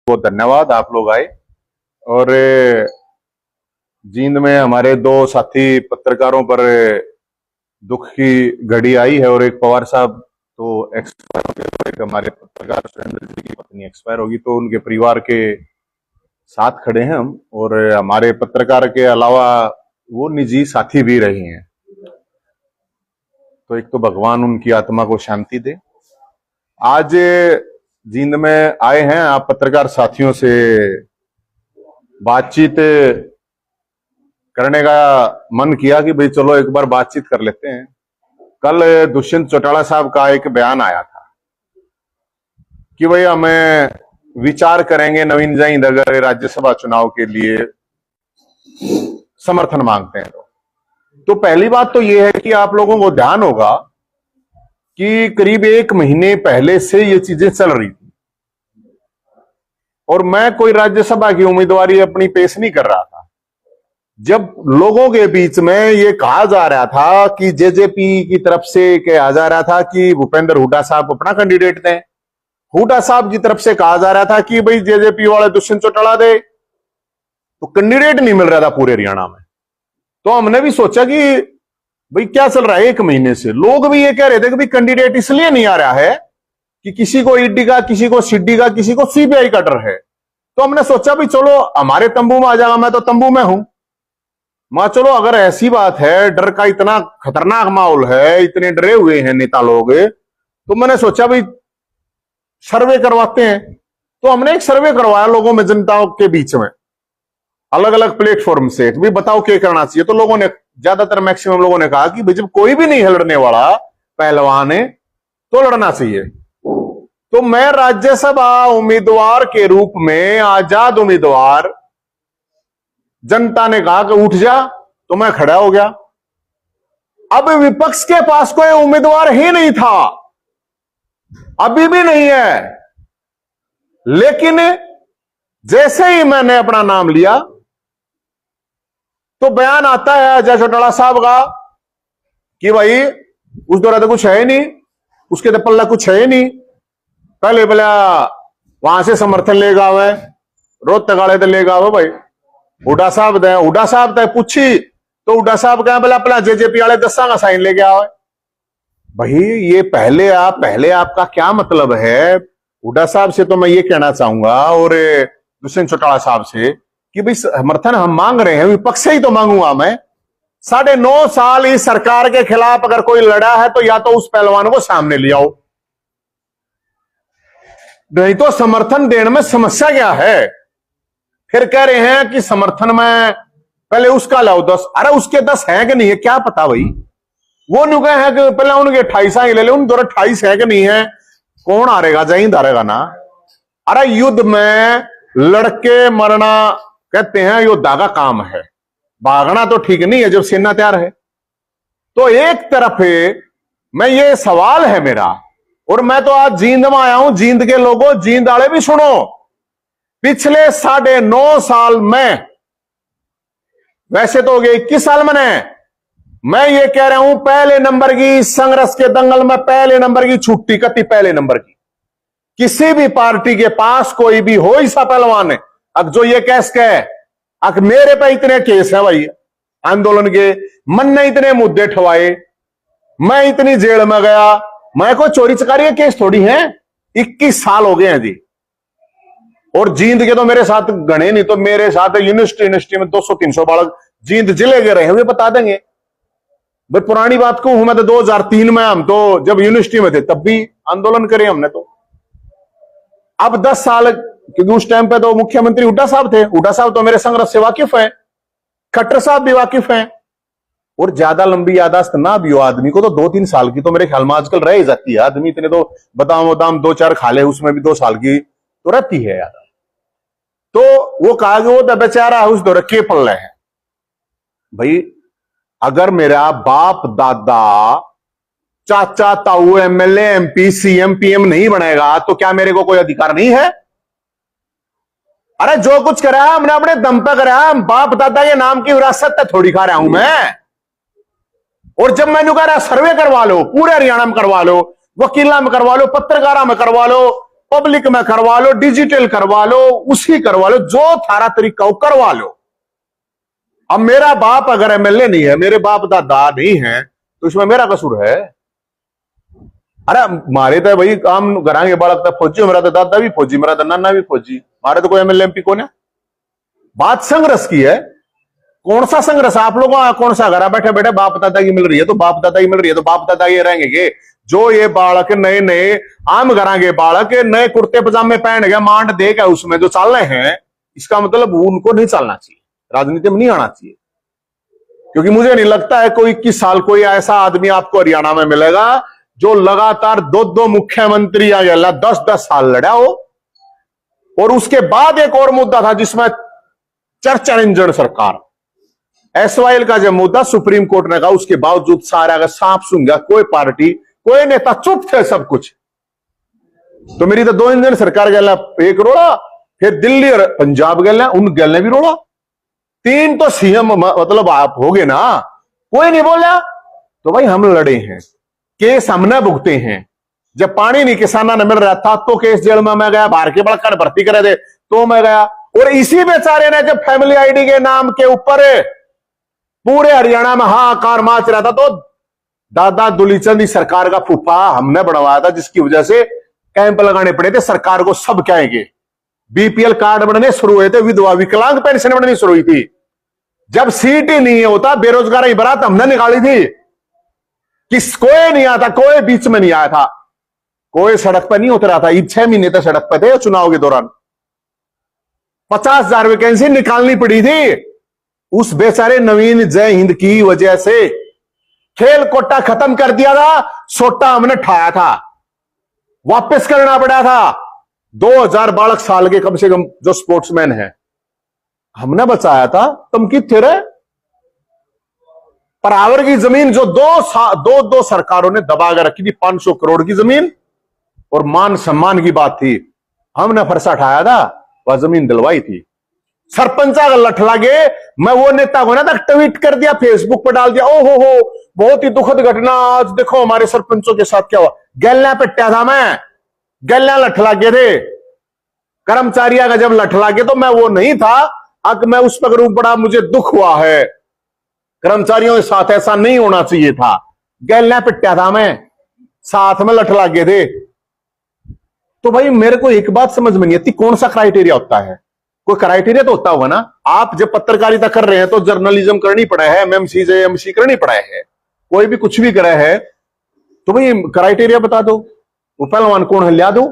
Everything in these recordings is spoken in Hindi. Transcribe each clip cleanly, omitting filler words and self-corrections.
बहुत धन्यवाद आप लोग आए। और जींद में हमारे दो साथी पत्रकारों पर दुख की घड़ी आई है और एक पवार साहब तो एक्सपायर हो गए, एक हमारे पत्रकार सुरेंद्र जी की पत्नी एक्सपायर होगी, तो उनके परिवार के साथ खड़े हैं हम। और हमारे पत्रकार के अलावा वो निजी साथी भी रहे हैं, तो एक तो भगवान उनकी आत्मा को शांति दे। आज जींद में आए हैं, आप पत्रकार साथियों से बातचीत करने का मन किया कि भाई चलो एक बार बातचीत कर लेते हैं। कल दुष्यंत चौटाला साहब का एक बयान आया था कि भाई हमें विचार करेंगे नवीन जैन अगर राज्यसभा चुनाव के लिए समर्थन मांगते हैं तो पहली बात तो यह है कि आप लोगों को ध्यान होगा कि करीब 1 महीने पहले से ये चीजें चल रही थी और मैं कोई राज्यसभा की उम्मीदवारी अपनी पेश नहीं कर रहा था। जब लोगों के बीच में ये कहा जा रहा था कि जेजेपी की तरफ से कहा जा रहा था कि भूपेंद्र हुड्डा साहब अपना कैंडिडेट दें, हुड्डा साहब की तरफ से कहा जा रहा था कि भाई जेजेपी वाले दुष्यंत चौटाला दे, तो कैंडिडेट नहीं मिल रहा था पूरे हरियाणा में। तो हमने भी सोचा कि भाई क्या चल रहा है। 1 महीने से लोग भी ये कह रहे थे कि भाई कैंडिडेट इसलिए नहीं आ रहा है कि किसी को ईडी का, किसी को सीडी का, किसी को सीबीआई का डर है। तो हमने सोचा भी चलो हमारे तंबू में आ जाएगा, मैं तो तंबू में हूं। मां चलो अगर ऐसी बात है, डर का इतना खतरनाक माहौल है, इतने डरे हुए हैं नेता लोग, तो मैंने सोचा भाई सर्वे करवाते हैं। तो हमने एक सर्वे करवाया लोगों में, जनताओं के बीच में, अलग अलग प्लेटफॉर्म से भी बताओ क्या करना चाहिए। तो लोगों ने, ज्यादातर मैक्सिमम लोगों ने कहा कि भाई जब कोई भी नहीं है लड़ने वाला पहलवान है तो लड़ना चाहिए। तो मैं राज्यसभा उम्मीदवार के रूप में, आजाद उम्मीदवार, जनता ने कहा कि उठ जा, तो मैं खड़ा हो गया। अब विपक्ष के पास कोई उम्मीदवार ही नहीं था, अभी भी नहीं है, लेकिन जैसे ही मैंने अपना नाम लिया तो बयान आता है अजय चौटाला साहब का कि भाई उस दौरान तो कुछ है ही नहीं, उसके तो पल्ला कुछ है ही नहीं। पहले बोला वहां से समर्थन लेगा हुआ, रोहतक वाले तो लेगा हुआ भाई हुड्डा साहब दे, हुड्डा साहब तक पूछी तो हुड्डा साहब कहें बोला अपना जेजेपी वाले 10 का साइन लेके आओ। भाई ये पहले आपका क्या मतलब है। हुड्डा साहब से तो मैं ये कहना चाहूंगा और दुष्यंत चौटाला साहब से कि भाई समर्थन हम मांग रहे हैं, विपक्ष से ही तो मांगूंगा मैं। 9.5 साल इस सरकार के खिलाफ अगर कोई लड़ा है तो या तो उस पहलवान को सामने ले आओ, नहीं तो समर्थन देने में समस्या क्या है। फिर कह रहे हैं कि समर्थन में पहले उसका लाओ 10। अरे उसके 10 है कि नहीं है क्या पता भाई। वो नहीं कहे हैं कि पहले उनके 28 ले ले, उन 28 है कि नहीं है, कौन हारेगा, जहींद हारेगा ना। अरे युद्ध में लड़के मरना कहते हैं योद्धा का काम है, भागना तो ठीक नहीं है जब सेना तैयार है। तो एक तरफ मैं, ये सवाल है मेरा, और मैं तो आज जींद में आया हूं। जींद के लोगों, जींद वाले भी सुनो, पिछले 9.5 साल में, वैसे तो हो गए 21 साल मैंने, मैं ये कह रहा हूं पहले नंबर की संघर्ष के दंगल में पहले नंबर की छुट्टी कति, पहले नंबर की किसी भी पार्टी के पास कोई भी हो ऐसा पहलवान है अब जो ये कैस कहे अब मेरे पे इतने केस है भाई आंदोलन के, मन ने इतने मुद्दे ठवाए, मैं इतनी जेल में गया, मैं कोई चोरी चकारी के केस थोड़ी है। 21 साल हो गए हैं जी। और जींद के तो मेरे साथ गणे नहीं, तो मेरे साथ यूनिवर्सिटी में 200-300 बालक जींद जिले के रहे, वे बता देंगे भाई। पुरानी बात को हूं मैं तो 2003 में, हम तो जब यूनिवर्सिटी में थे तब भी आंदोलन करे हमने। तो अब 10 साल, क्योंकि उस टाइम पे तो मुख्यमंत्री हुड्डा साहब थे, हुड्डा साहब तो मेरे संघर्ष से वाकिफ है, खट्टर साहब भी वाकिफ हैं। और ज्यादा लंबी यादाश्त ना भी हो आदमी को तो 2-3 साल की तो मेरे ख्याल में आजकल रह जाती है। आदमी इतने तो बादाम 2-4 खा ले, उसमें भी 2 साल की तो रहती है याद। तो वो कहा कि वो तो बेचारा उस दौर के पल्ले है भाई। अगर मेरा बाप दादा चाचा ताऊ एमएलए एमपी सीएम पीएम नहीं बनेगा तो क्या मेरे को कोई अधिकार नहीं है। अरे जो कुछ करा हमने अपने दम पे करा, बाप दादा के नाम की विरासत थोड़ी खा रहा हूं मैं। और जब मैंने कह रहा सर्वे करवा लो, पूरे हरियाणा में करवा लो, वकीला में करवा लो, पत्रकारा में करवा लो, पब्लिक में करवा लो, डिजिटल करवा लो, उसी करवा लो, जो थारा तरीका हो करवा लो। अब मेरा बाप अगर एमएलए नहीं है, मेरे बाप दादा नहीं है, तो इसमें मेरा कसूर है? अरे मारे तो भाई काम करांगे बालक तो फौजी, मेरा तो दादा भी फौजी, मेरा तो नाना भी फौजी, मारे तो कोई एमएलए एमपी कौन है? बात संघर्ष की है। कौन सा संघर्ष? आप लोगों का कौन सा घर बैठे बैठे बाप दादा की मिल रही है तो बाप दादा की मिल रही है तो बाप दादा ये रहेंगे। जो ये बालक नए नए आम करांगे, बालक नए कुर्ते पजामे पहन गए, मांड देगा उसमें जो चल रहे हैं, इसका मतलब उनको नहीं चलना चाहिए, राजनीति में नहीं आना चाहिए। क्योंकि मुझे नहीं लगता है कोई 21 साल कोई ऐसा आदमी आपको हरियाणा में मिलेगा जो लगातार दो मुख्यमंत्री या 10-10 साल लड़ा हो। और उसके बाद एक और मुद्दा था जिसमें चर्चा इंजन सरकार, एसवाईएल का जब मुद्दा सुप्रीम कोर्ट ने कहा, उसके बावजूद सारा का सांप सुन गया, कोई पार्टी कोई नेता चुप थे सब कुछ। तो मेरी तो 2 इंजन सरकार गया एक रोड़ा, फिर दिल्ली और पंजाब गया उन गल भी रोड़ा, 3 तो सीएम मतलब आप हो गए ना, कोई नहीं बोला। तो भाई हम लड़े हैं, केस हमने भुगते हैं। जब पानी नहीं किसाना ने मिल रहा था तो केस जेल में मैं गया, बाहर के बड़कर भर्ती करे थे तो मैं गया। और इसी बेचारे ने जब फैमिली आईडी के नाम के ऊपर पूरे हरियाणा में हाहाकार माच रहा था, तो दादा दुलीचंद की सरकार का फूफा हमने बनवाया था, जिसकी वजह से कैंप लगाने पड़े थे। सरकार को सब कहेंगे, बीपीएल कार्ड बनने शुरू हुए थे, विधवा विकलांग पेंशन बननी शुरू हुई थी। जब सीट ही नहीं होता, बेरोजगारी बरात हमने निकाली थी, किस कोई नहीं आता, कोई बीच में नहीं आया था, कोई सड़क पर नहीं उतरा था। 6 महीने तक सड़क पर थे चुनाव के दौरान, 50,000 वैकेंसी निकालनी पड़ी थी। उस बेचारे नवीन जय हिंद की वजह से खेल कोटा खत्म कर दिया था, सोटा हमने ठाया था, वापस करना पड़ा था। 2000 बालक साल के कम से कम जो स्पोर्ट्समैन है हमने बचाया था। तुम कितने रहे? परावर की जमीन जो दो सरकारों ने दबा कर रखी थी, 500 करोड़ की जमीन, और मान सम्मान की बात थी, हमने फरसा ठाया था, वह जमीन दिलवाई थी। सरपंचा का लठ लागे, मैं वो नेता को ना तक ट्वीट कर दिया, फेसबुक पर डाल दिया, हो बहुत ही दुखद घटना, आज देखो हमारे सरपंचों के साथ क्या हुआ। गैल्या पिट्टा था मैं, गैल्या लठ लागे थे कर्मचारियों का, जब लठ लागे तो मैं वो नहीं था। अब मैं उस पर करूं, बड़ा मुझे दुख हुआ है, कर्मचारियों के साथ ऐसा नहीं होना चाहिए था। गैल्या पिट्टा था मैं, साथ में लठ लागे थे। तो भाई मेरे को एक बात समझ में नहीं आती, कौन सा क्राइटेरिया होता है? कोई क्राइटेरिया तो होता होगा ना। आप जब पत्रकारिता कर रहे हैं तो जर्नलिज्म करनी पड़ा है, एमएमसी जेएमसी करनी पड़ा है, कोई भी कुछ भी करा है तो भाई क्राइटेरिया बता दो, वो पहलवान कौन है लिया दो।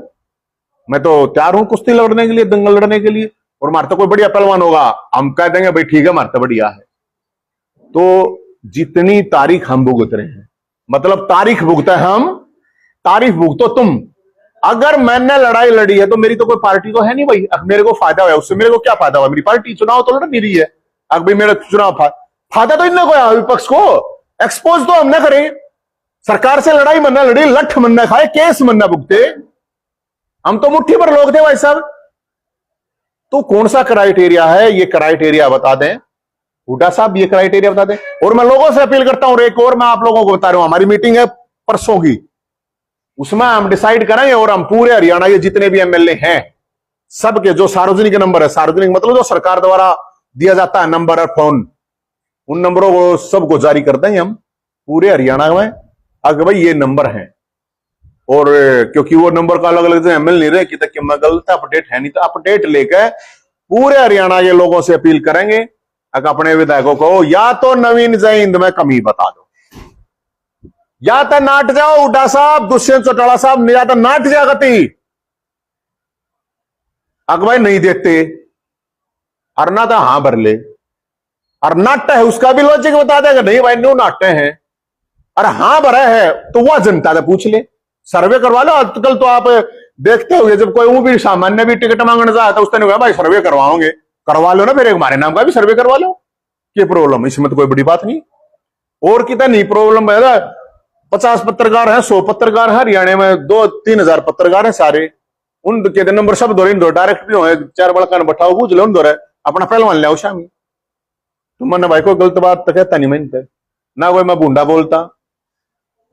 मैं तो तैयार हूं कुश्ती लड़ने के लिए, दंगल लड़ने के लिए, और मारता कोई बढ़िया पहलवान होगा हम कह देंगे भाई ठीक है मारता बढ़िया है। तो जितनी तारीख हम भुगत रहे हैं, मतलब तारीख भुगता है हम, तारीख भुगतो तुम। अगर मैंने लड़ाई लड़ी है तो मेरी तो कोई पार्टी तो है नहीं भाई, अब मेरे को फायदा हुआ उससे, मेरे को क्या फायदा हुआ? मेरी पार्टी चुनाव तो लड़ नहीं रही है, अब भाई मेरा चुनाव फायदा तो इनने को, विपक्ष को एक्सपोज तो हमने करे, सरकार से लड़ाई मन्ना लड़ी, लठ मन्ना खाए, केस मन्ना भुगते, हम तो मुट्ठी पर लोग थे भाई साहब। तो कौन सा क्राइटेरिया है? ये क्राइटेरिया बता दें हुड्डा साहब, ये क्राइटेरिया बता दें। और मैं लोगों से अपील करता हूं, एक और मैं आप लोगों को बता रहा हूं, हमारी मीटिंग है परसों की, उसमें हम डिसाइड करेंगे और हम पूरे हरियाणा के जितने भी एमएलए हैं सबके जो सार्वजनिक नंबर है, सार्वजनिक मतलब जो सरकार द्वारा दिया जाता है नंबर और फोन, उन नंबरों को सबको जारी कर देंगे हम पूरे हरियाणा में, अगर भाई ये नंबर है। और क्योंकि वो नंबर का अलग अलग एमएल नहीं रहे कि तक मैं गलत अपडेट है नहीं, तो अपडेट लेकर पूरे हरियाणा के लोगों से अपील करेंगे, अगर अपने विधायकों को या तो नवीन जय हिंद में कमी बता दो, या तो नाट जाओ हुड्डा साहब, दुष्यंत चौटाला साहब, या तो नाट जागती, अगर भाई नहीं देखते अरना तो हां भर ले, और नाट्य है उसका भी लॉजिक बता देगा, नहीं भाई न्यू नाट्य है, और हां भरा है तो वह जनता से पूछ ले, सर्वे करवा लो। आजकल तो आप देखते हो जब कोई भी सामान्य भी टिकट मांगने जाता है उसने कहा भाई सर्वे करवाओगे, करवा लो ना, फिर एक हमारे नाम का भी सर्वे करवा लो, क्या प्रॉब्लम, इसमें तो कोई बड़ी बात नहीं। और कितना नहीं प्रॉब्लम है, 50 पत्रकार हैं, 100 पत्रकार हैं हरियाणा में, 2-3 हजार पत्रकार हैं सारे, उनके नंबर सब दो डायरेक्ट भी हो, 4 बड़का बैठाओ पूछ लो, दो अपना पहलवान ले आओ शामी। तो मैंने भाई कोई गलत बात तो कहता नहीं, मैं ना कोई मैं बूंदा बोलता,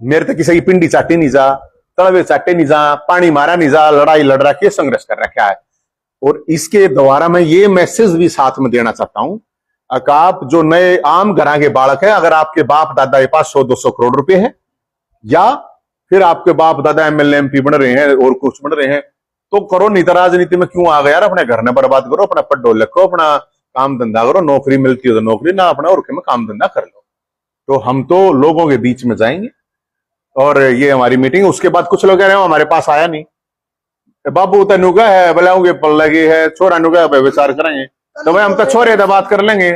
मेरे तो किसी की पिंडी चाटी नहीं जा, तड़वे चाटे नहीं जा, पानी मारा नहीं जा, लड़ाई लड़ रहा के संघर्ष कर रखा है। और इसके द्वारा मैं ये मैसेज भी साथ में देना चाहता हूं, आप जो नए आम घरा के बालक है, अगर आपके बाप दादा के पास 100-200 करोड़ रुपए है, या फिर आपके बाप दादा एमएलए एमपी बन रहे हैं और कुछ बन रहे हैं, तो करो, नहीं तो राजनीति में क्यों आ गया यार? अपने घर ने बर्बाद करो, अपना पढ़ो लिखो, अपना काम धंधा करो, नौकरी मिलती हो तो नौकरी, ना अपना और में काम धंधा कर लो। तो हम तो लोगों के बीच में जाएंगे। और ये हमारी मीटिंग, उसके बाद कुछ लोग कह रहे हो हमारे पास आया नहीं, बाबू तेनुका है बलाऊंगे पल लगी है, छोरा नुका विचार करेंगे, तो भाई हम तो छोरे तो बात कर लेंगे,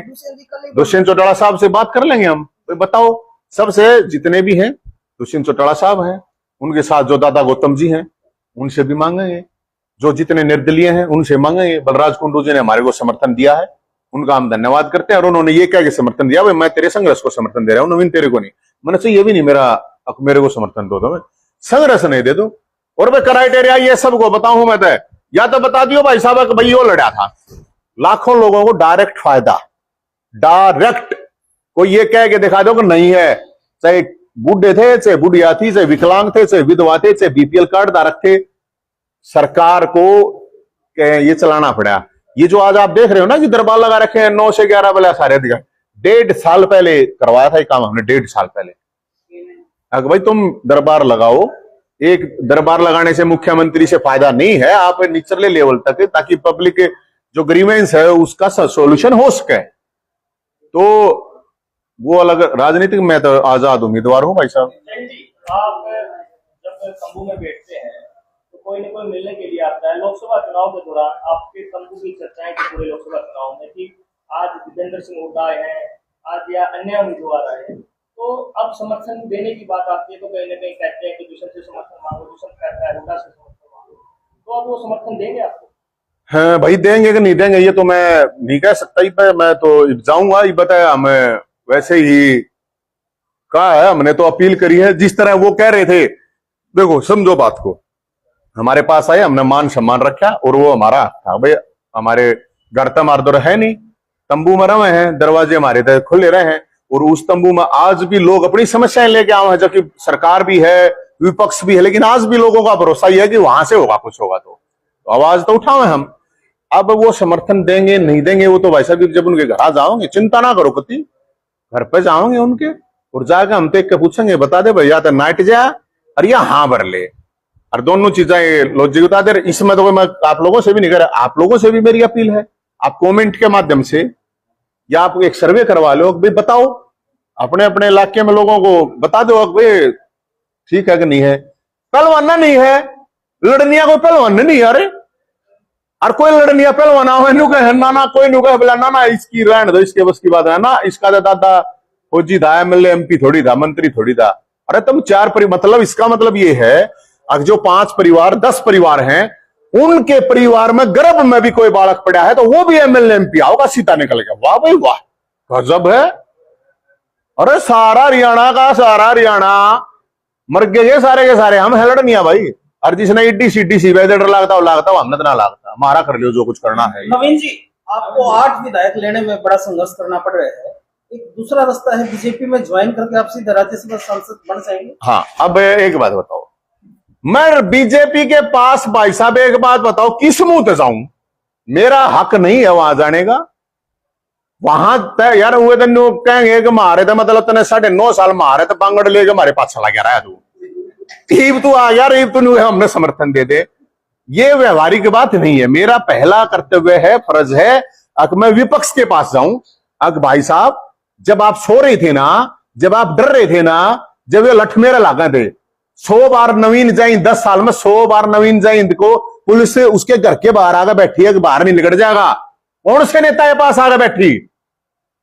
दुष्यंत चौटाला साहब से बात कर लेंगे हम। तो बताओ, सबसे जितने भी हैं, दुष्यंत चौटाला साहब हैं, उनके साथ जो दादा गौतम जी हैं उनसे भी मांगेंगे, जो जितने निर्दलीय हैं उनसे मांगेंगे। बलराज कुंडू जी ने हमारे को समर्थन दिया है, उनका हम धन्यवाद करते हैं। और उन्होंने ये कह के समर्थन दिया, भाई मैं तेरे संघर्ष को समर्थन दे रहा हूं, नवीन तेरे को नहीं। मैंने चाहिए भी नहीं मेरे को समर्थन दो, तो संघर्ष नहीं दे दो। और मैं क्राइटेरिया ये सबको बताऊं, मैं तो या तो बता दियो भाई साहब भाई वो लड़ा था, लाखों लोगों को डायरेक्ट फायदा, डायरेक्ट कोई ये कह के दिखा दो कि नहीं है, चाहे बूढ़े थे, चाहे बुढ़िया थी, चाहे विकलांग थे, चाहे विधवा थे, चाहे बीपीएल कार्ड धारक थे, सरकार को ये चलाना पड़ा। ये जो आज आप देख रहे हो ना कि दरबार लगा रखे हैं 9 से 11 वाले सारे दिखा, 1.5 साल पहले करवाया था ये काम हमने, 1.5 साल पहले। अगर भाई तुम दरबार लगाओ, एक दरबार लगाने से मुख्यमंत्री से फायदा नहीं है, आप निचले लेवल तक, ताकि पब्लिक जो ग्रीवेंस है उसका सोल्यूशन हो सके। तो वो अलग राजनीतिक, मैं तो आजाद उम्मीदवार हूं भाई साहब। आप जब तंबू में बैठते हैं तो कोई न कोई मिलने के लिए आता है। लोकसभा चुनाव के दौरान आपके तंबू की चर्चाएं की पूरे लोकसभा चुनाव में कि आज दीपेंद्र सिंह हुड्डा आए हैं, आज या अन्य उम्मीदवार आए हैं, तो अब समर्थन देने की बात आती है तो कहीं ना कहीं कहते हैं कि दूसरे से समर्थन मांगो, दूसरा कहता है हुड्डा से समर्थन मांगो, तो अब वो समर्थन देंगे आपको? हाँ भाई, देंगे कि नहीं देंगे ये तो मैं नहीं कह सकता ही, पर मैं तो जाऊंगा, ये बताया हमें वैसे ही कहा है, हमने तो अपील करी है जिस तरह वो कह रहे थे। देखो समझो बात को, हमारे पास आए, हमने मान सम्मान रखा, और वो हमारा था भाई, हमारे घर तो हमारे दौर है नहीं, तंबू में रहे हैं, दरवाजे हमारे तो खुले रहे हैं, और उस तंबू में आज भी लोग अपनी समस्याएं लेके आए हैं, जबकि सरकार भी है, विपक्ष भी है, लेकिन आज भी लोगों का भरोसा यह है कि वहां से होगा, कुछ होगा तो आवाज तो उठावे हम। अब वो समर्थन देंगे नहीं देंगे वो तो भाई साहब जब उनके घर जाओगे, चिंता ना करो, कति घर पे जाओगे उनके और जाकर हम देख के पूछेंगे, बता दे भैया तो नाट जा और या हाँ भर ले, और दोनों चीजें लॉजिक बता दे। इसमें तो मैं आप लोगों से भी नहीं कर रहा, आप लोगों से भी मेरी अपील है, आप कमेंट के माध्यम से या आप एक सर्वे करवा लो, भाई बताओ अपने अपने इलाके में लोगों को बता दो भाई ठीक है कि नहीं है। पहलवाना नहीं है, लड़निया कोई पहलवान नहीं है, अरे और कोई लड़निया पहलवाना हो ना कोई नुका बोला ना इसकी रहने दो, इसके बस की बात है ना, इसका दादा फौजी था, एमएलए एमपी थोड़ी था, मंत्री थोड़ी था। अरे तुम 4 मतलब इसका मतलब ये है, अब जो 5 परिवार 10 परिवार हैं, उनके परिवार में गर्भ में भी कोई बालक पड़ा है तो वो भी एमएलए एमपी आओगा, सीता निकल गया, वाह भाई वाह, गजब है। अरे सारा हरियाणा मर गए सारे के सारे, हम है लड़निया भाई, और जिसने ईडी सीडी सी डर लागता हमने तो ना लागता, हमारा कर लियो जो कुछ करना है। नवीन जी, आपको 8 विधायक लेने में बड़ा संघर्ष करना पड़ रहा है, एक दूसरा रास्ता है बीजेपी में ज्वाइन करके आप सीधे राज्यसभा सांसद बन जाएंगे। हाँ, अब एक बात बताओ, मैं बीजेपी के पास भाई साहब एक बात बताओ, किस मुंह से जाऊं? मेरा हक नहीं है वहां जाने का। वहां तय यार हुए तो कहेंगे कि मारे तो मतलब तने 9.5 साल मारे तो बांगड़ लेके हमारे पास चला गया रहा तू, ईब तू आ गया, ईब तू हमने समर्थन दे दे, ये व्यवहारिक बात नहीं है। मेरा पहला कर्तव्य है, फर्ज है, अगर मैं विपक्ष के पास जाऊं, अगर भाई साहब जब आप सो रहे थे ना, जब आप डर रहे थे ना, जब ये लठमेरा लागे थे, 100 बार नवीन जैन 10 साल में 100 बार नवीन जैन को पुलिस उसके घर के बाहर आकर बैठी है कि बाहर नहीं निकल जाएगा, कौन से नेता के पास आकर बैठी?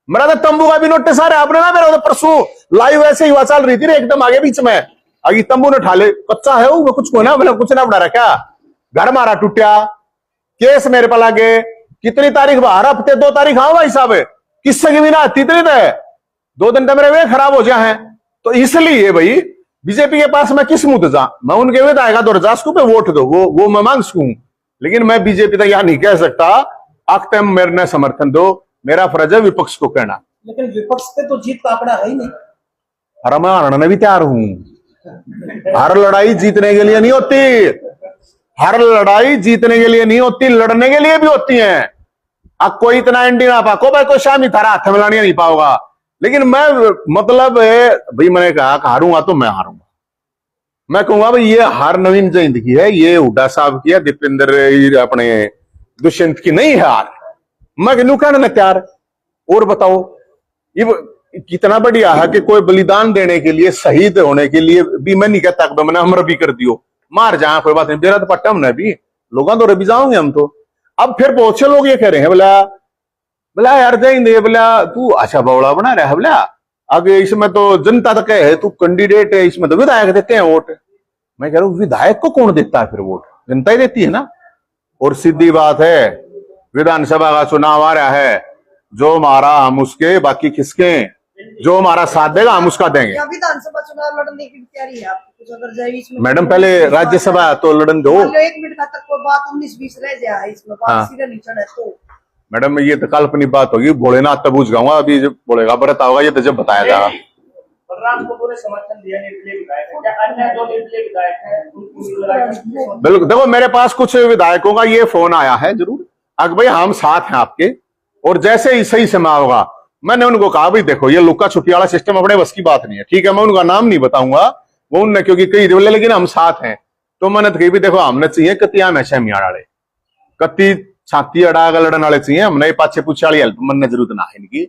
मेरा तो तंबू का भी नोटिस आ रहा है, आपने ना मेरा परसों लाइव ऐसे ही हुआ चल रही थी एकदम आगे बीच में, आगे तंबू ने ठाले, कच्चा है वो कुछ को ना, मतलब कुछ ना बना रहा क्या, घर मारा टूटा, केस मेरे पर लागे, कितनी तारीख बाहर, हफ्ते 2 तारीख हाँ भाई साहब, किससे की भी ना तीतरी है, 2 दिन तो मेरे वे खराब हो जाए हैं। तो इसलिए भाई बीजेपी के पास मैं किस मुंह जा, मैं उनके वे आएगा 2010 पे वोट दो, वो मैं मांग सकूं, लेकिन मैं बीजेपी तक यह नहीं कह सकता अक्ते मेरे समर्थन दो, मेरा फर्ज है विपक्ष को कहना। लेकिन विपक्ष पे तो जीत का आंकड़ा है ही नहीं। अरे मैं हारने भी तैयार हूं, हर लड़ाई जीतने के लिए नहीं होती, हर लड़ाई जीतने के लिए नहीं होती, लड़ने के लिए भी होती है। अब कोई इतना एंटी ना पाको भाई, कोई शामी थारा हाथ में लानी नहीं पाओगा, लेकिन मैं मतलब भाई मैंने कहा हारूंगा तो मैं हारूंगा। मैं कहूंगा भाई ये हार नवीन जयंत की है, ये हुड्डा साहब की है, दीपेंद्र अपने दुष्यंत की नहीं है हार। मैं क्यों कहना तैयार। और बताओ ये कितना बढ़िया है कि कोई बलिदान देने के लिए, शहीद होने के लिए भी मैं नहीं कहता कि मैंने हमर भी कर दियो, मार जाए कोई बात नहीं, मेरा तो पट्टा हमने भी लोगों तो भी जाओगे हम तो। अब फिर बहुत से लोग ये कह रहे हैं बोला बोला यार जयंत बोला तू अच्छा बौड़ा बना रहा है, बोला आगे इसमें तो जनता तक है, तू कैंडिडेट है, इसमें तो विधायक देते हैं वोट। मैं कह रहा हूं विधायक को कौन देता है फिर वोट, जनता ही देती है ना। और सीधी बात है, विधानसभा का चुनाव आ रहा है, जो मारा हम उसके, बाकी किसके, जो हमारा साथ देगा हम उसका देंगे। विधानसभा चुनाव लड़ने की तैयारी है आपकी कुछ अगर जाए इसमें? मैडम पहले राज्यसभा तो लड़न दो। 1 मिनट का तक कोई बात 19-20 रह जाए इसमें, बात सीधे नहीं चढ़े तो मैडम ये तो काल्पनिक बात होगी, भोलेनाथ तो पूछ गाऊंगा, अभी जब बोलेगा बरता होगा ये तो जब बताया जाएगा। बलराम को पूरे समर्थन दिया निर्दलीय विधायक है, क्या अन्य जो निर्दलीय विधायक हैं उनकी लड़ाई? बिल्कुल, देखो मेरे पास कुछ विधायकों का ये फोन आया है जरूर, अगर भाई हम साथ हैं आपके, और जैसे ही सही समय होगा मैंने उनको कहा भाई देखो ये लुक्का छुपी वाला सिस्टम अपने बस की बात नहीं है, ठीक है। मैं उनका नाम नहीं बताऊंगा वो उनने क्योंकि कई बोले, लेकिन हम साथ हैं। तो मैंने तो कही भी देखो हमने चाहिए कतिया में छमिया वाले, कति छाती अड़ा लड़न वाले चाहिए, हमने पाछे पूछे वाली हेल्प मन जरूरत ना है इनकी।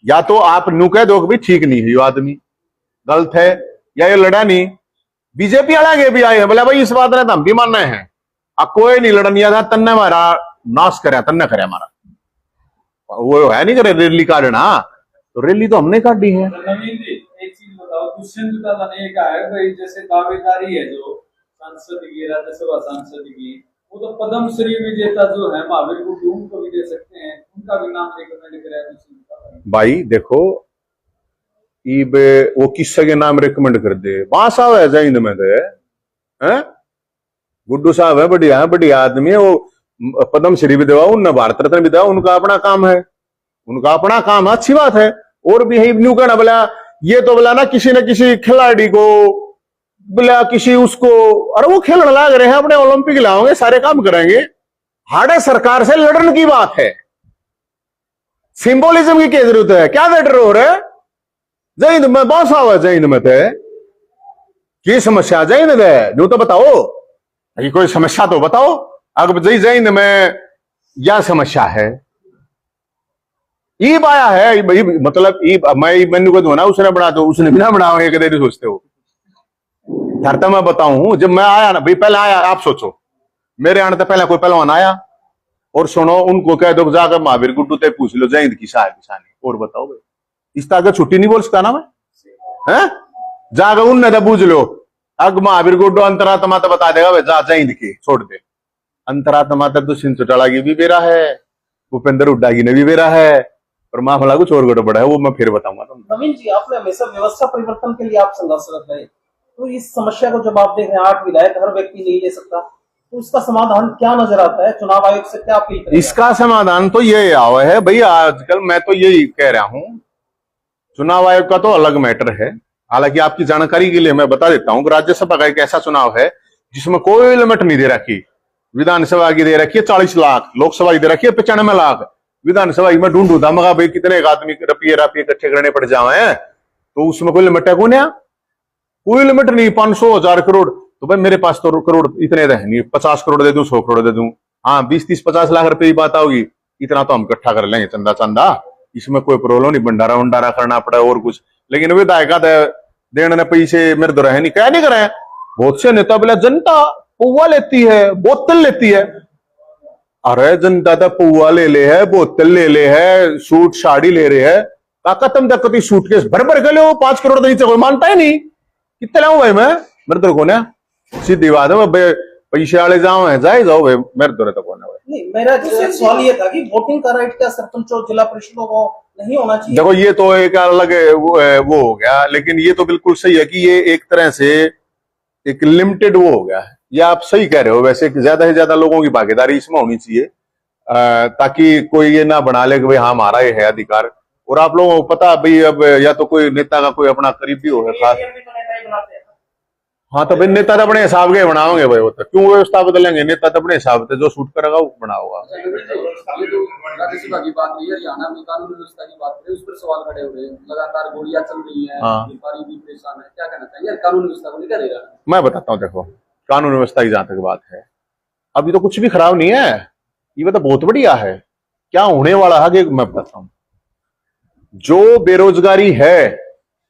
या तो आप नु कह दो कि भाई ठीक नहीं है ये आदमी गलत है, या ये लड़ा नहीं। बीजेपी वाले भी आए हैं बोले भाई इस बात ने हम भी मानना है, अब कोई नहीं लड़निया था तन्ने हमारा नाश करे, तन्ने करे हमारा वो है नहीं करे रैली काटना, तो रैली तो हमने काटी है। नवीन जी एक चीज बताओ, दुष्यंत दादा ने कहा है भाई जैसे दावेदारी है जो सांसद की, राज्यसभा सांसद की, वो तो पद्मश्री विजेता जो है महावीर गुड्डू उनको भी दे सकते हैं, उनका भी नाम रिकमेंड करा है दुष्यंत दादा। भाई देखो वो किससे के नाम रिकमेंड कर दे, वहां साहब है जैन में थे हैं, गुड्डू साहब है, बढ़िया आदमी है, वो पद्मश्री भी देवा, उनने भारत रत्न भी देवा, उनका अपना काम है, उनका अपना काम है, अच्छी बात है। और भी है न्यू कहना बोला ये तो बोला ना किसी न किसी खिलाड़ी को बोला किसी उसको, अरे वो खेलने लग रहे हैं, अपने ओलंपिक लाओगे, सारे काम करेंगे, हार्डे सरकार से लड़ने की बात है, सिंबोलिज्म की क्या जरूरत है, क्या वेटर हो रहे जैन में बहुत सा हुआ, जैन में थे की समस्या जैन है जो तो बताओ, ये कोई समस्या तो बताओ, अगर जैन में क्या समस्या है। ईब आया है मतलब ईब मैं मेन्यू को दो ना, उसने बना दो, उसने बिना बनाओ एक देरी सोचते हो। धरता मैं बताऊं जब मैं आया ना भाई, पहले आया आप सोचो मेरे आने तो पहले कोई पहलवान आया, और सुनो उनको कह दो जाकर महावीर गुड्डू ते पूछ लो जैन की साहब किसानी, और बताओ भाई इस तरह छुट्टी नहीं बोल सकता ना मैं, हैं जाकर उनने तो पूछ लो, अग महावीर गुड्डू अंतरात्मा तो बता देगा जा जैन की छोड़ दे, अंतरात्मा तो दुष्यंत चौटाला की भी बेरा है, भूपेंद्र हुड्डा की ने भी बेरा है, और मामला कुछ और गड़बड़ है, वो मैं फिर बताऊंगा। नवीन जी आपने हमेशा व्यवस्था परिवर्तन के लिए आप संघर्षरत रहे, तो इस समस्या को जब आप देख रहे हैं 8 विधायक हर व्यक्ति नहीं ले सकता, तो इसका समाधान क्या नजर आता है, चुनाव आयोग से क्या अपील करेंगे? इसका समाधान तो ये आया है भाई, आजकल मैं तो यही कह रहा हूं, चुनाव आयोग का तो अलग मैटर है। हालांकि आपकी जानकारी के लिए मैं बता देता हूं कि राज्यसभा का एक ऐसा चुनाव है जिसमें कोई लिमिट नहीं दे रखी, विधानसभा की दे रखी है 40 लाख, लोकसभा की दे रखी है 95 लाख, विधानसभा में ढूंढू था मगा भाई कितने एक आदमी रुपये इकट्ठे करने पड़ जाए, तो उसमें कोई लिमिट है कौन, कोई लिमिट नहीं, 500,000 करोड़, तो भाई मेरे पास तो करोड़ इतने है नहीं, 50 करोड़ दे दूं, 100 करोड़ दे दूं, हाँ 20-30-50 लाख रुपए की बात होगी, इतना तो हम इकट्ठा कर लेंगे चंदा चंदा, इसमें कोई प्रॉब्लम नहीं, भंडारा वंडारा करना पड़ा और कुछ। लेकिन विधायक देने पैसे मेरे दो रहे नहीं, क्या नहीं करे, बहुत से नेता बोले जनता पौवा लेती है, बोतल लेती है, अरे जनता तो पौवा ले है, बोतल ले है, सूट साड़ी ले रहे है, काका तुम तक कभी सूटकेस भर भर के लो, 5 करोड़ तो नीचे कोई मानता ही नहीं, कितने लाऊं भाई मैं, मेरे तो कौन है, सीधी बात है पैसे वाले जाओ है जाए जाओ भाई, मेरे तो कौन है भाई। नहीं मेरा सवाल ये था कि वोटिंग का राइट क्या सरपंचों जिला परिषदों को नहीं होना चाहिए? देखो ये तो एक अलग वो हो गया, लेकिन ये तो बिल्कुल सही है कि ये एक तरह से एक लिमिटेड वो हो गया है, ये आप सही कह रहे हो, वैसे ज्यादा से ज्यादा लोगों की भागीदारी इसमें होनी चाहिए, ताकि कोई ये ना बना ले कि भाई हाँ हमारा ये है अधिकार, और आप लोगों को पता भाई अब या तो कोई नेता का कोई अपना करीबी हो है खास, भी तो नेता ही बनाते हैं। हाँ तो भाई नेता तो अपने हिसाब के बनाओगे भाई, वो तो क्यों व्यवस्था बदलेंगे, नेता तो अपने हिसाब से जो सूट करेगा वो बनाओगा। ये तो राज्यसभा की बात नहीं है, हरियाणा में कानून व्यवस्था की बात करें, उस पर सवाल खड़े हो रहे हैं, लगातार गोलियां चल रही है, हाँ। व्यापारी भी परेशान है, क्या कहना चाहिए कानून व्यवस्था को लेकर? मैं बताता हूँ, देखो कानून व्यवस्था की जहां तक बात है, अभी तो कुछ भी खराब नहीं है, ये तो बहुत बढ़िया है। क्या होने वाला है कि मैं बताता हूं, जो बेरोजगारी है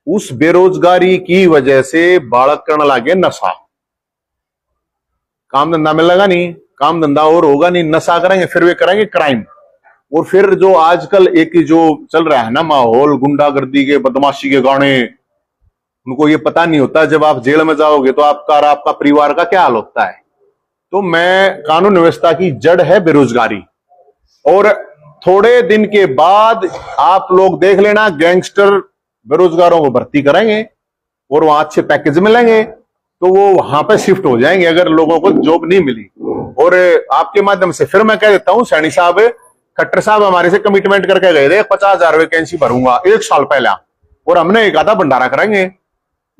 उस बेरोजगारी की वजह से बालक करने लगे नशा, काम धंधा मिलेगा नहीं, काम धंधा और होगा नहीं, नशा करेंगे, फिर वे करेंगे क्राइम। और फिर जो आजकल एक जो चल रहा है ना माहौल, गुंडागर्दी के, बदमाशी के गाने, उनको ये पता नहीं होता जब आप जेल में जाओगे तो आपका और आपका परिवार का क्या हाल होता है। तो मैं कानून व्यवस्था की जड़ है बेरोजगारी, और थोड़े दिन के बाद आप लोग देख लेना गैंगस्टर बेरोजगारों को भर्ती करेंगे और वहां अच्छे पैकेज मिलेंगे तो वो वहां पे शिफ्ट हो जाएंगे अगर लोगों को जॉब नहीं मिली। और आपके माध्यम से फिर मैं कह देता हूं, सैनी साहब, खट्टर साहब हमारे से कमिटमेंट करके गए थे 50,000 वैकेंसी भरूंगा 1 साल पहला, और हमने एक आधा भंडारा करेंगे।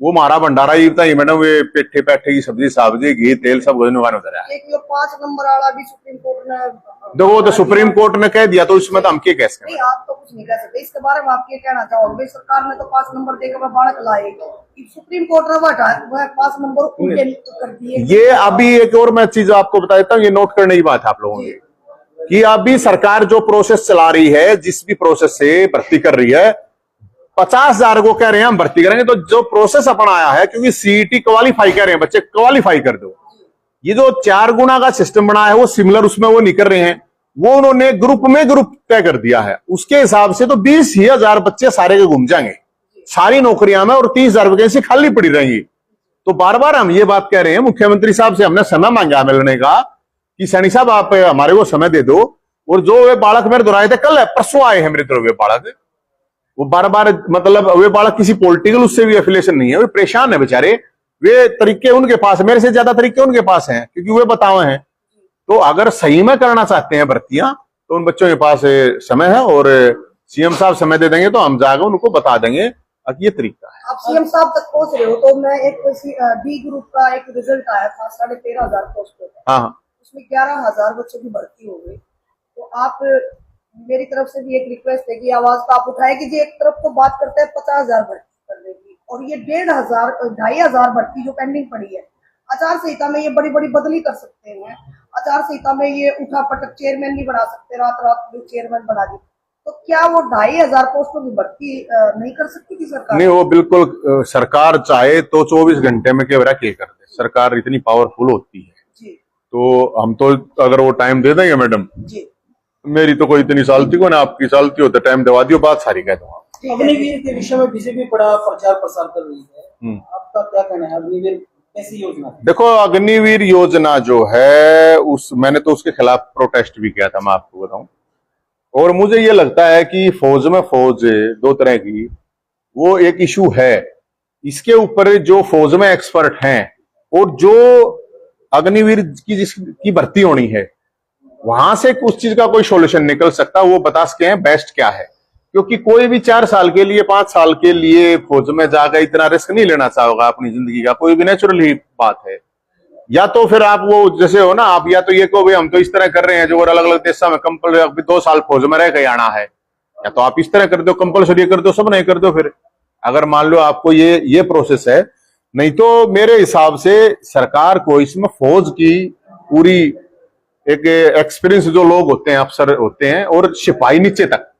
वो हमारा भंडारा ये बताइए मैडम, वे पेठे पैठे की सब्जी सब्जी घी तेल सब उधर है। एक ये 5 नंबर वाला भी सुप्रीम कोर्ट ने देखो तो सुप्रीम कोर्ट ने कह दिया तो इसमें तो हम क्या कह सकते नहीं, आप तो कुछ नहीं कह सकते इसके बारे में। आप ये कहना चाहोगे सरकार ने तो 5 नंबर देकर वह बालक लाएगी, सुप्रीम कोर्ट ने वह 5 नंबर उनके कर दिए। ये अभी एक और मैं चीज आपको बता देता हूँ, ये नोट करने की बात है आप लोगों की, कि अभी सरकार जो प्रोसेस चला रही है, जिस भी प्रोसेस से भर्ती कर रही है, 50,000 को कह रहे हैं हम भर्ती करेंगे, तो जो प्रोसेस अपना आया है, क्योंकि सीईटी क्वालिफाई कर रहे हैं बच्चे, क्वालिफाई कर दो, ये जो 4 गुना का सिस्टम बना है वो सिमिलर उसमें वो नहीं कर रहे हैं, वो उन्होंने ग्रुप में ग्रुप तय कर दिया है। उसके हिसाब से तो 20,000 बच्चे सारे के घूम जाएंगे सारी नौकरियां में, और 30,000 वैकेंसी खाली पड़ी रहेंगी। तो बार बार हम ये बात कह रहे हैं, मुख्यमंत्री साहब से हमने समय मांगा मिलने का कि सैनी साहब आप हमारे को समय दे दो। और जो वे बालक मेरे दोहराए थे, कल परसों आए हैं मेरे तरफ वे बालक, वो बार बार मतलब वे बालक किसी पॉलिटिकल उससे भी एफिलिएशन नहीं है, वे परेशान है बेचारे, वे तरीके उनके पास, मेरे से ज्यादा तरीके उनके पास हैं क्योंकि वे बताए हैं। तो अगर सही में करना चाहते हैं भर्तियां तो उन बच्चों के पास समय है, और सीएम साहब समय दे देंगे तो हम जाकर उनको बता देंगे कि ये तरीका है। आप सीएम साहब तक पहुंच रहे हो, तो मैं एक बी ग्रुप का एक रिजल्ट आया था 13,500 पोस्ट पे, हाँ, उसमें 11,000 बच्चों की भर्ती हो गई। तो आप, मेरी तरफ से भी एक रिक्वेस्ट है कि आवाज तो आप उठाए कि जी एक तरफ तो बात करते हैं 50,000 भर्ती करने की, और ये 2,500 भर्ती जो पेंडिंग पड़ी है, आचार संहिता में ये बड़ी बड़ी बदली कर सकते हैं। आचार संहिता में ये उठा पटक चेयरमैन नहीं बना सकते, रात रात में चेयरमैन बना दी, तो क्या वो 2,500 पोस्टों की भर्ती नहीं कर सकती थी सरकार? नहीं, वो बिल्कुल सरकार चाहे तो 24 घंटे में क्या कर दे, सरकार इतनी पावरफुल होती है जी। तो हम तो अगर वो टाइम दे देंगे मैडम जी, मेरी तो कोई इतनी सालती को ना, आपकी सालती हो तो टाइम दवा दियो, बात सारी कह दूंगा। अग्निवीर के विषय में बीजेपी बड़ा प्रचार प्रसार कर रही है, आपका क्या कहना है? अग्निवीर कैसी योजना है? देखो अग्निवीर योजना जो है मैंने तो उसके खिलाफ प्रोटेस्ट भी किया था, मैं आपको बताऊं। और मुझे ये लगता है कि फौज में फौज 2 तरह की, वो एक इशू है, इसके ऊपर जो फौज में एक्सपर्ट हैं और जो अग्निवीर की जिसकी भर्ती होनी है, वहां से उस चीज का कोई सॉल्यूशन निकल सकता, वो बता सके हैं बेस्ट क्या है। क्योंकि कोई भी 4 साल के लिए 5 साल के लिए फौज में जाकर इतना रिस्क नहीं लेना चाहोगा अपनी जिंदगी का, कोई भी नेचुरल ही बात है। या तो फिर आप वो जैसे हो ना, आप या तो ये कहो भाई हम तो इस तरह कर रहे हैं जो अलग अलग देशों में कंपल्सरी 2 साल फौज में रह के आना है, या तो आप इस तरह कर दो, कंपल्सरी कर दो, सब नहीं कर दो। फिर अगर मान लो आपको ये प्रोसेस है, नहीं तो मेरे हिसाब से सरकार को इसमें फौज की पूरी एक एक्सपीरियंस जो लोग होते हैं, अफसर होते हैं और सिपाही नीचे तक,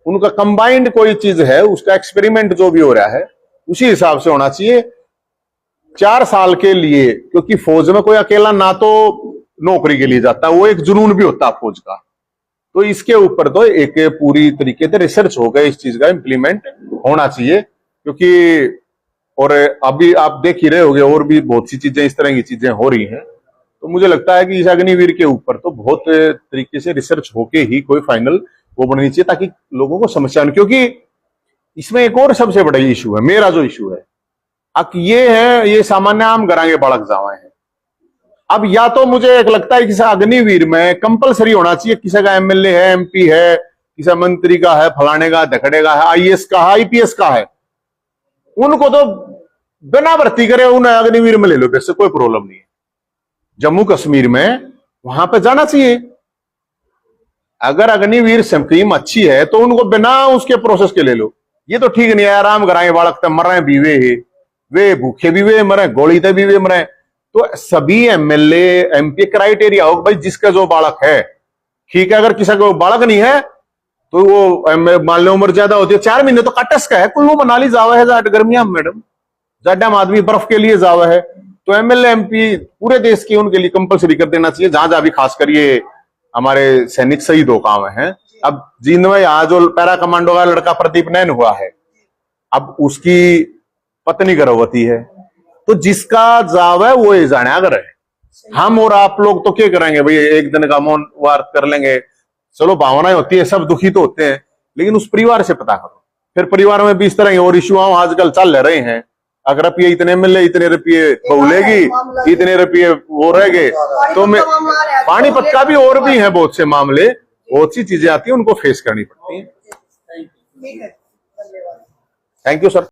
उनका कंबाइंड कोई चीज है, उसका एक्सपेरिमेंट जो भी हो रहा है उसी हिसाब से होना चाहिए 4 साल के लिए। क्योंकि फौज में कोई अकेला ना तो नौकरी के लिए जाता, वो एक जुनून भी होता है फौज का। तो इसके ऊपर तो एक पूरी तरीके से रिसर्च हो गया, इस चीज का इम्प्लीमेंट होना चाहिए। क्योंकि और अभी आप देख ही रहे होगे और भी बहुत सी चीजें इस तरह की चीजें हो रही हैं, तो मुझे लगता है कि इस अग्निवीर के ऊपर तो बहुत तरीके से रिसर्च होके ही कोई फाइनल वो बननी चाहिए, ताकि लोगों को समस्या नहीं। क्योंकि इसमें एक और सबसे बड़ा इशू है, मेरा जो इशू है अब ये है, ये सामान्य आम घरांगे बालक जावा है। अब या तो मुझे एक लगता है किसी अग्निवीर में कंपलसरी होना चाहिए, किसी का एमएलए है, एमपी है, किसी मंत्री का है, फलाने का धकड़े का है, आईएएस का है, आईपीएस का है, उनको तो बिना भर्ती करे उन्हें अग्निवीर में ले लो, वैसे कोई प्रॉब्लम नहीं है। जम्मू कश्मीर में वहां पे जाना चाहिए। अगर अग्निवीर स्कीम अच्छी है तो उनको बिना उसके प्रोसेस के ले लो। ये तो ठीक नहीं है, आराम कराए बालक तब मर रहे बीवे है, वे भूखे भी वे मरे, गोली ते भी वे मरे। तो सभी एमएलए एमपी क्राइटेरिया हो भाई जिसका जो बालक है ठीक है, अगर किसी को बालक नहीं है तो वो मान लो उम्र ज्यादा होती है 4 महीने तो कटस का है, कोई वो मनाली जावा है जाट गर्मिया में मैडम, जाडा आदमी बर्फ के लिए जावा है। तो एमएलए एमपी पूरे देश की उनके लिए कंपलसरी कर देना चाहिए, जहां जहां भी खास कर ये हमारे सैनिक शहीद हो काम है। अब जींद में यहाँ जो पैरा कमांडो का लड़का प्रदीप नैन हुआ है, अब उसकी पत्नी गर्भवती है, तो जिसका जाव है वो ये जाने अगर है। हम और आप लोग तो क्या करेंगे भाई, एक दिन का मौन वार कर लेंगे, चलो भावनाएं होती है, सब दुखी तो होते हैं, लेकिन उस परिवार से पता करो। फिर परिवार में भी इस तरह और इश्यू आजकल चल रहे हैं, अगर रुपये इतने मिले, इतने रुपये बहुलेगी, इतने रुपये वो रह गए, तो मैं पानीपत का भी और भी है बहुत से मामले, बहुत सी चीजें आती है, उनको फेस करनी पड़ती है। ठीक है, धन्यवाद। Thank you sir.